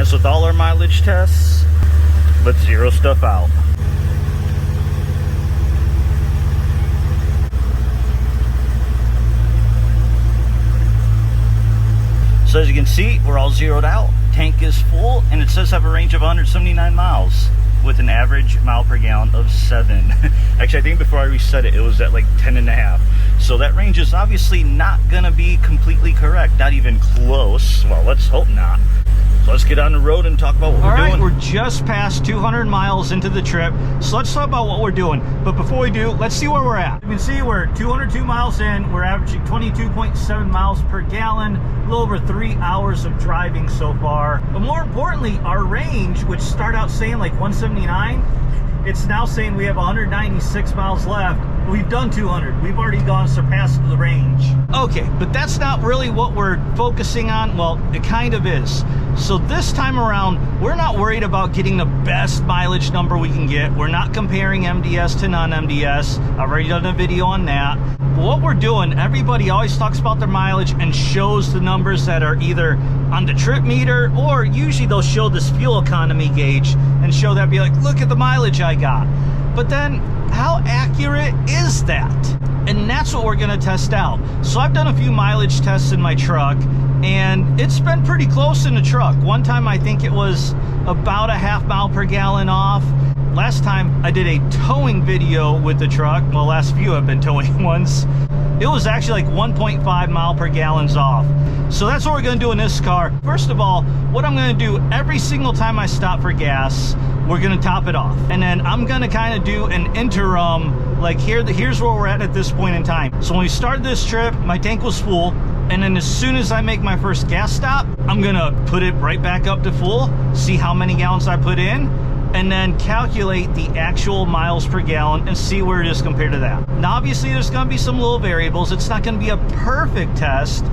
as with all our mileage tests. Let's zero stuff out. So as you can see, we're all zeroed out. Tank is full, and it says have a range of 179 miles with an average mile per gallon of 7. Actually, I think before I reset it, it was at like 10.5. So that range is obviously not gonna be completely correct, not even close. Well, let's hope not. So let's get on the road and talk about what we're doing. All right, we're just past 200 miles into the trip, so let's talk about what we're doing. But before we do, let's see where we're at. You can see we're 202 miles in. We're averaging 22.7 miles per gallon, a little over 3 hours of driving so far. But more importantly, our range, which started out saying like 179, it's now saying we have 196 miles left. We've done 200. We've already surpassed the range. Okay, but that's not really what we're focusing on. Well, it kind of is. So this time around, we're not worried about getting the best mileage number we can get. We're not comparing MDS to non-MDS. I've already done a video on that. But what we're doing, everybody always talks about their mileage and shows the numbers that are either on the trip meter, or usually they'll show this fuel economy gauge and show that, be like, look at the mileage I got. But then, how accurate is that? And that's what we're gonna test out. So I've done a few mileage tests in my truck, and it's been pretty close in the truck. One time I think it was about a half mile per gallon off. Last time I did a towing video with the truck, well, last few have been towing ones, it was actually like 1.5 mile per gallons off. So that's what we're gonna do in this car. First of all, what I'm gonna do every single time I stop for gas, we're gonna top it off. And then I'm gonna kind of do an interim, like here's where we're at this point in time. So when we started this trip, my tank was full. And then as soon as I make my first gas stop, I'm gonna put it right back up to full, see how many gallons I put in, and then calculate the actual miles per gallon and see where it is compared to that. Now, obviously there's gonna be some little variables. It's not gonna be a perfect test,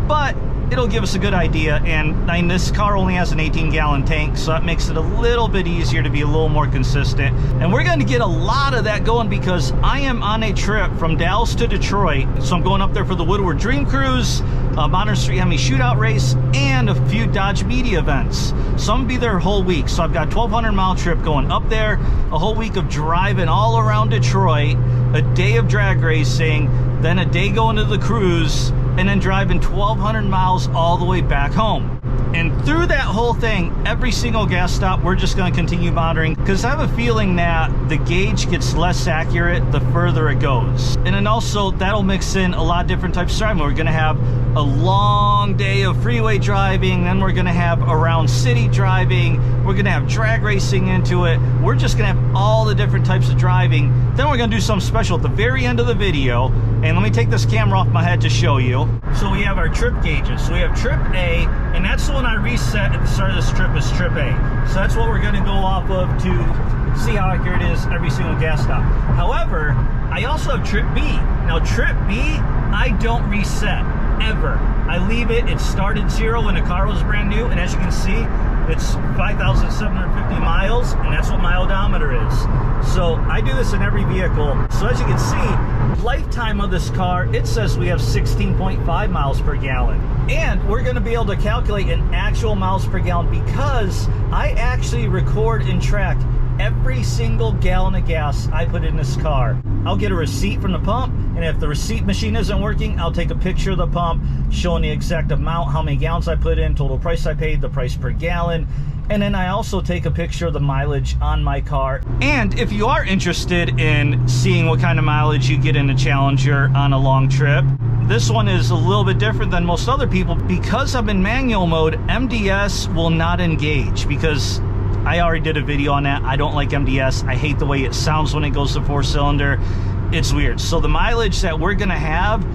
but it'll give us a good idea. And this car only has an 18-gallon tank, so that makes it a little bit easier to be a little more consistent. And we're going to get a lot of that going because I am on a trip from Dallas to Detroit. So I'm going up there for the Woodward Dream Cruise, Modern Street Hemi Shootout Race, and a few Dodge Media events. So I'm gonna be there a whole week. So I've got a 1,200-mile trip going up there, a whole week of driving all around Detroit, a day of drag racing, then a day going to the cruise, and then driving 1,200 miles all the way back home. And through that whole thing, every single gas stop, we're just going to continue monitoring, because I have a feeling that the gauge gets less accurate the further it goes. And then also, that'll mix in a lot of different types of driving. We're going to have a long day of freeway driving, then we're going to have around city driving, we're going to have drag racing into it. We're just going to have all the different types of driving. Then we're going to do something special at the very end of the video. And let me take this camera off my head to show you. So we have our trip gauges. So we have trip A, and that's the one I reset at the start of this trip is trip A. So that's what we're gonna go off of to see how accurate it is every single gas stop. However, I also have trip B. Now trip B, I don't reset, ever. I leave it, it started 0 when the car was brand new, and as you can see, it's 5,750 miles, and that's what my odometer is. So I do this in every vehicle. So as you can see, lifetime of this car, it says we have 16.5 miles per gallon. And we're gonna be able to calculate an actual miles per gallon because I actually record and track every single gallon of gas I put in this car. I'll get a receipt from the pump, and if the receipt machine isn't working, I'll take a picture of the pump showing the exact amount, how many gallons I put in, total price I paid, the price per gallon, and then I also take a picture of the mileage on my car. And if you are interested in seeing what kind of mileage you get in a Challenger on a long trip, this one is a little bit different than most other people. Because I'm in manual mode, MDS will not engage, because I already did a video on that. I don't like MDS. I hate the way it sounds when it goes to 4-cylinder. It's weird. So the mileage that we're gonna have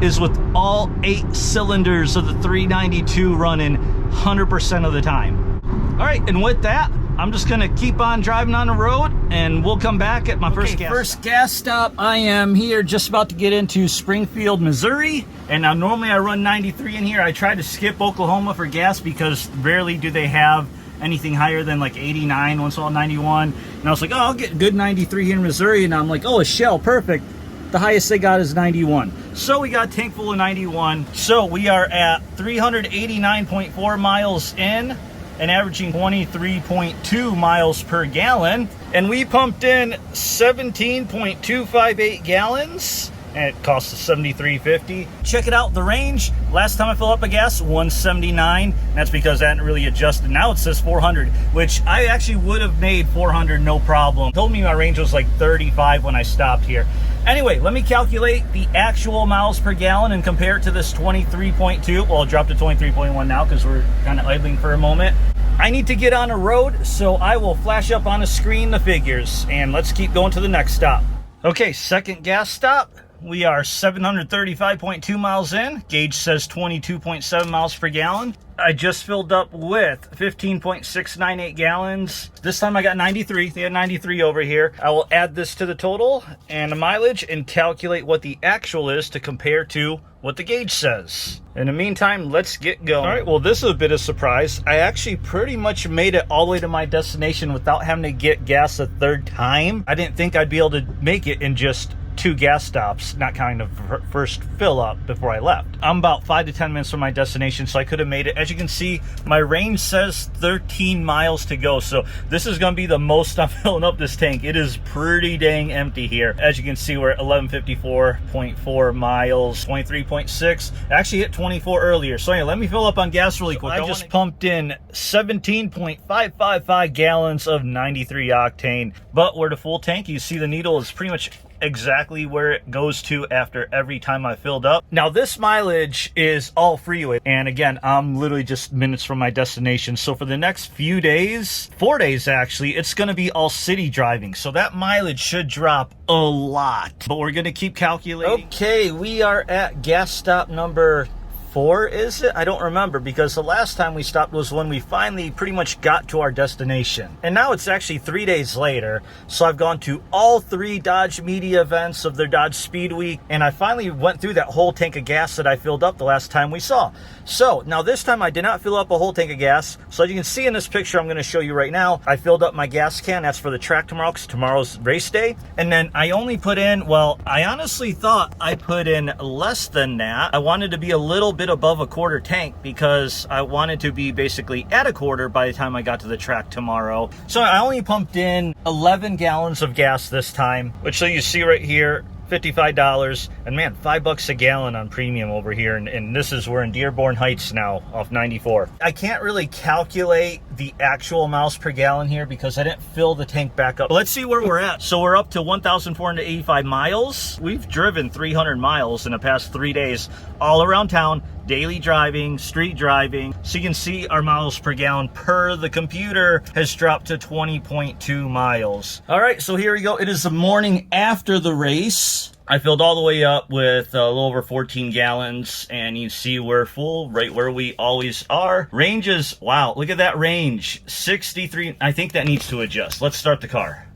is with all 8 cylinders of the 392 running 100% of the time. All right, and with that, I'm just gonna keep on driving on the road, and we'll come back at my first gas stop. I am here just about to get into Springfield, Missouri. And now normally I run 93 in here. I tried to skip Oklahoma for gas because rarely do they have anything higher than like 89, once in a while 91. And I was like, oh, I'll get good 93 here in Missouri. And I'm like, oh, a Shell, perfect. The highest they got is 91. So we got a tank full of 91. So we are at 389.4 miles in. and averaging 23.2 miles per gallon. And we pumped in 17.258 gallons. And it costs us $73.50. Check it out, the range. Last time I filled up a gas, 179. That's because I hadn't really adjusted. Now it says 400, which I actually would have made 400 no problem. Told me my range was like 35 when I stopped here. Anyway, let me calculate the actual miles per gallon and compare it to this 23.2. Well, I'll drop to 23.1 now because we're kind of idling for a moment. I need to get on a road, so I will flash up on a screen the figures, and let's keep going to the next stop. Okay, second gas stop. We are 735.2 miles in. Gauge says 22.7 miles per gallon. I just filled up with 15.698 gallons. This time I got 93. They had 93 over here. I will add this to the total and the mileage and calculate what the actual is to compare to what the gauge says. In the meantime, let's get going. All right, well, this is a bit of a surprise. I actually pretty much made it all the way to my destination without having to get gas a third time. I didn't think I'd be able to make it in just 2 gas stops, not counting the first fill up before I left. I'm about 5 to 10 minutes from my destination, so I could have made it. As you can see, my range says 13 miles to go, so this is going to be the most I'm filling up this tank. It is pretty dang empty here. As you can see, we're at 1154.4 miles, 23.6. Actually hit 24 earlier. So anyway, let me fill up on gas really quick. I just pumped in 17.555 gallons of 93 octane, but we're to full tank. You see the needle is pretty much exactly where it goes to after every time I filled up. Now this mileage is all freeway, and again, I'm literally just minutes from my destination. So for the next few days, 4 days actually, it's going to be all city driving, so that mileage should drop a lot, but we're going to keep calculating. Okay, we are at gas stop number 4, is it? I don't remember, because the last time we stopped was when we finally pretty much got to our destination. And now it's actually 3 days later, so I've gone to all 3 Dodge media events of their Dodge Speed Week, and I finally went through that whole tank of gas that I filled up the last time we saw. So now this time I did not fill up a whole tank of gas. So as you can see in this picture I'm going to show you right now, I filled up my gas can. That's for the track tomorrow, because tomorrow's race day. And then I only put in, well, I honestly thought I put in less than that. I wanted to be a little bit above a quarter tank because I wanted to be basically at a quarter by the time I got to the track tomorrow. So I only pumped in 11 gallons of gas this time, which so you see right here, $55, and man, $5 a gallon on premium over here, and this is, we're in Dearborn Heights now off 94. I can't really calculate the actual miles per gallon here because I didn't fill the tank back up. But let's see where we're at. So we're up to 1,485 miles. We've driven 300 miles in the past 3 days all around town, daily driving, street driving. So you can see our miles per gallon per the computer has dropped to 20.2 miles. All right, so here we go. It is the morning after the race. I filled all the way up with a little over 14 gallons, and you see we're full right where we always are. Range is, wow, look at that range, 63. I think that needs to adjust. Let's start the car.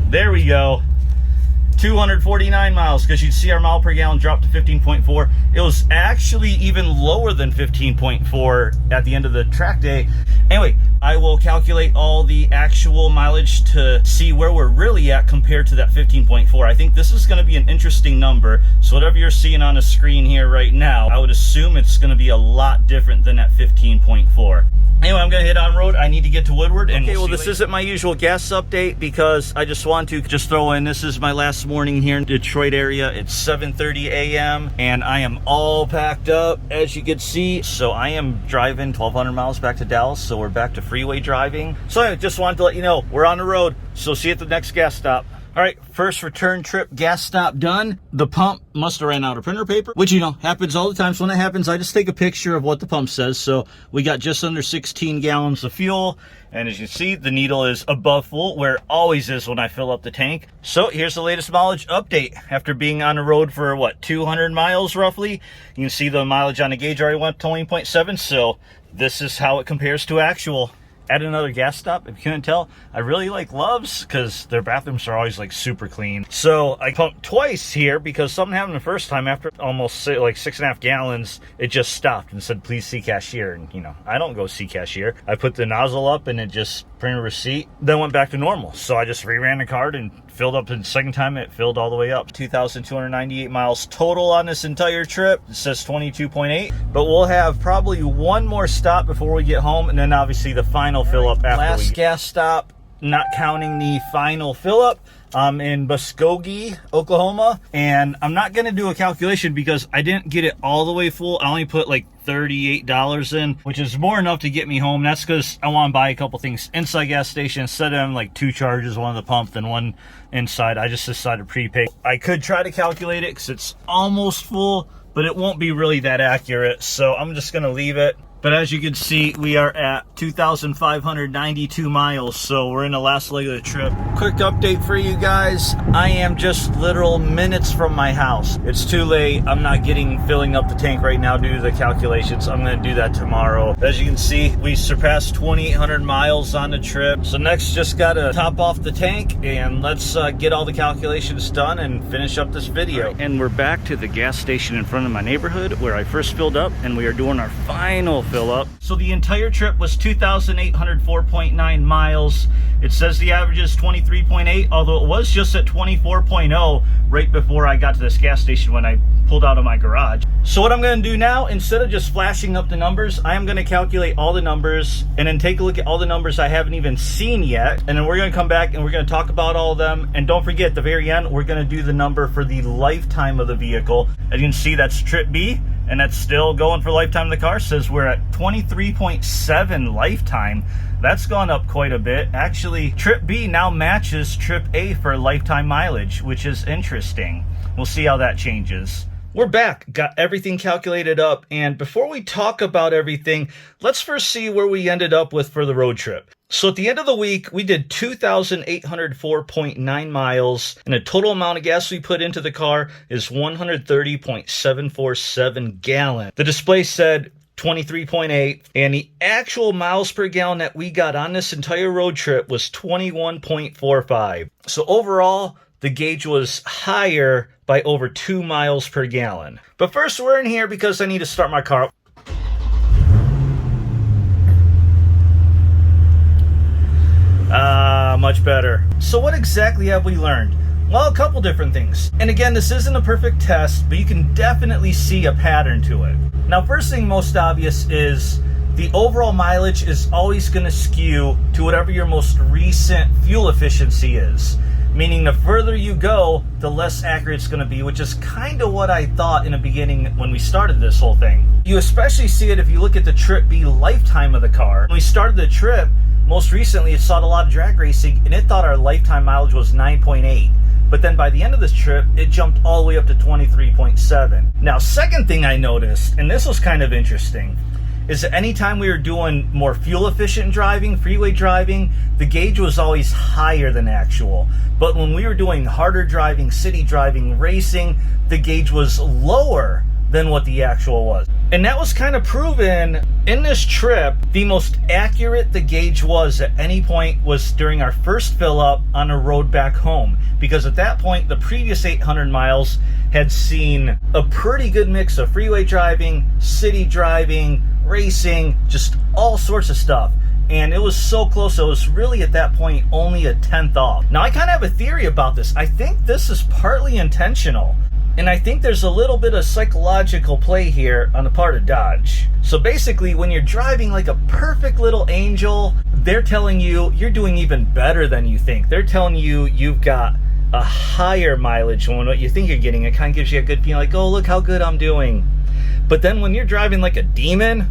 There we go. 249 miles, because you'd see our mile per gallon drop to 15.4. It was actually even lower than 15.4 at the end of the track day. Anyway, I will calculate all the actual mileage to see where we're really at compared to that 15.4. I think this is going to be an interesting number. So whatever you're seeing on the screen here right now, I would assume it's going to be a lot different than that 15.4. Anyway, I'm going to hit on road. I need to get to Woodward. And okay, well, this isn't my usual gas update because I just want to just throw in, this is my last morning here in Detroit area. It's 7:30 a.m. and I am all packed up, as you can see. So I am driving 1,200 miles back to Dallas. So we're back to freeway driving. So I just wanted to let you know we're on the road. So see you at the next gas stop. All right, first return trip gas stop done. The pump must have ran out of printer paper, which, you know, happens all the time. So when that happens, I just take a picture of what the pump says. So we got just under 16 gallons of fuel. And as you see, the needle is above full, where it always is when I fill up the tank. So here's the latest mileage update. After being on the road for, what, 200 miles roughly, you can see the mileage on the gauge already went to 20.7. So this is how it compares to actual. At another gas stop, if you couldn't tell, I really like Love's because their bathrooms are always like super clean. So I pumped twice here because something happened the first time. After almost like 6.5 gallons, it just stopped and said, please see cashier. And you know, I don't go see cashier. I put the nozzle up and it just printed a receipt, then went back to normal. So I just reran the card and filled up, and the second time it filled all the way up. 2,298 miles total on this entire trip. It says 22.8, but we'll have probably one more stop before we get home, and then obviously the final fill up after last gas stop, not counting the final fill up. I'm in Muskogee, Oklahoma, and I'm not going to do a calculation because I didn't get it all the way full. I only put like $38 in, which is more enough to get me home. That's because I want to buy a couple things inside gas station instead of having like 2 charges, one at the pump and one inside. I just decided to prepay. I could try to calculate it because it's almost full, but it won't be really that accurate, so I'm just going to leave it. But as you can see, we are at 2,592 miles, so we're in the last leg of the trip. Quick update for you guys. I am just literal minutes from my house. It's too late. I'm not filling up the tank right now due to the calculations. I'm going to do that tomorrow. As you can see, we surpassed 2,800 miles on the trip. So next, just got to top off the tank, and let's get all the calculations done and finish up this video. And we're back to the gas station in front of my neighborhood where I first filled up, and we are doing our final fill up. So the entire trip was 2,804.9 miles. It says the average is 23.8, although it was just at 24.0 right before I got to this gas station when I pulled out of my garage. So what I'm going to do now, instead of just flashing up the numbers, I am going to calculate all the numbers and then take a look at all the numbers I haven't even seen yet. And then we're going to come back and we're going to talk about all of them. And don't forget, at the very end, we're going to do the number for the lifetime of the vehicle. As you can see, that's trip B. And that's still going for lifetime of the car. Says we're at 23.7 lifetime. That's gone up quite a bit. Actually, trip B now matches trip A for lifetime mileage, which is interesting. We'll see how that changes. We're back, got everything calculated up, and before we talk about everything, let's first see where we ended up with for the road trip. So at the end of the week, we did 2,804.9 miles, and the total amount of gas we put into the car is 130.747 gallons. The display said 23.8, and the actual miles per gallon that we got on this entire road trip was 21.45. So overall, the gauge was higher by over 2 miles per gallon. But first, we're in here because I need to start my car up. Much better. So what exactly have we learned? Well, a couple different things. And again, this isn't a perfect test, but you can definitely see a pattern to it. Now, first thing most obvious is the overall mileage is always going to skew to whatever your most recent fuel efficiency is. Meaning the further you go, the less accurate it's going to be, which is kind of what I thought in the beginning when we started this whole thing. You especially see it if you look at the Trip B lifetime of the car. When we started the trip, most recently it saw a lot of drag racing, and it thought our lifetime mileage was 9.8. But then by the end of this trip, it jumped all the way up to 23.7. Now, second thing I noticed, and this was kind of interesting, is that anytime we were doing more fuel efficient driving, freeway driving, the gauge was always higher than actual. But when we were doing harder driving, city driving, racing, the gauge was lower than what the actual was. And that was kind of proven in this trip. The most accurate the gauge was at any point was during our first fill up on the road back home. Because at that point, the previous 800 miles had seen a pretty good mix of freeway driving, city driving, racing, just all sorts of stuff. And it was so close, it was really at that point only a tenth off. Now, I kind of have a theory about this. I think this is partly intentional. And I think there's a little bit of psychological play here on the part of Dodge. So basically, when you're driving like a perfect little angel, they're telling you you're doing even better than you think. They're telling you you've got a higher mileage than what you think you're getting. It kind of gives you a good feeling like, oh, look how good I'm doing. But then when you're driving like a demon,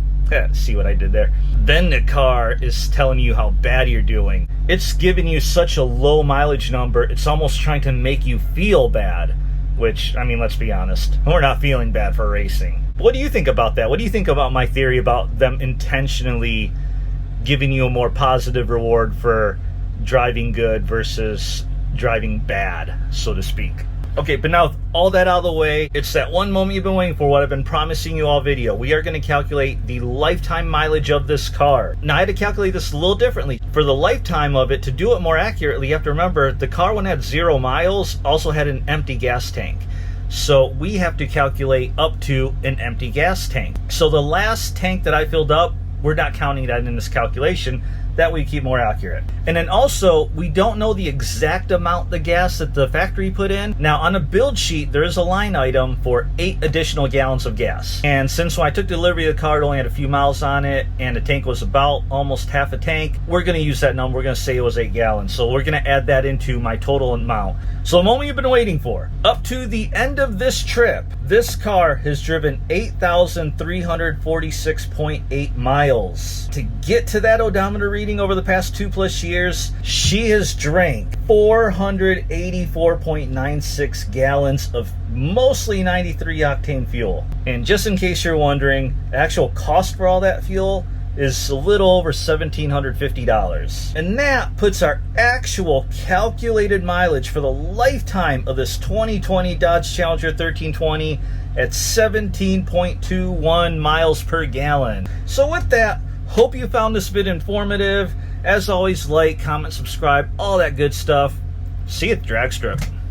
see what I did there? Then the car is telling you how bad you're doing. It's giving you such a low mileage number, it's almost trying to make you feel bad. Which, I mean, let's be honest, we're not feeling bad for racing. What do you think about that? What do you think about my theory about them intentionally giving you a more positive reward for driving good versus driving bad, so to speak? Okay, but now with all that out of the way, it's that one moment you've been waiting for, what I've been promising you all video. We are going to calculate the lifetime mileage of this car. Now, I had to calculate this a little differently. For the lifetime of it, to do it more accurately, you have to remember the car, when it had 0 miles, also had an empty gas tank. So we have to calculate up to an empty gas tank. So the last tank that I filled up, we're not counting that in this calculation. That way you keep more accurate. And then also, we don't know the exact amount the gas that the factory put in. Now, on a build sheet, there is a line item for 8 additional gallons of gas. And since when I took delivery of the car, it only had a few miles on it, and the tank was about almost half a tank, we're going to use that number. We're going to say it was 8 gallons. So we're going to add that into my total amount. So the moment you've been waiting for. Up to the end of this trip, this car has driven 8,346.8 miles. To get to that odometer reading over the past 2+ years, she has drank 484.96 gallons of mostly 93 octane fuel. And just in case you're wondering, the actual cost for all that fuel is a little over $1,750. And that puts our actual calculated mileage for the lifetime of this 2020 Dodge Challenger 1320 at 17.21 miles per gallon. So with that, hope you found this bit informative. As always, like, comment, subscribe, all that good stuff. See you at the drag strip.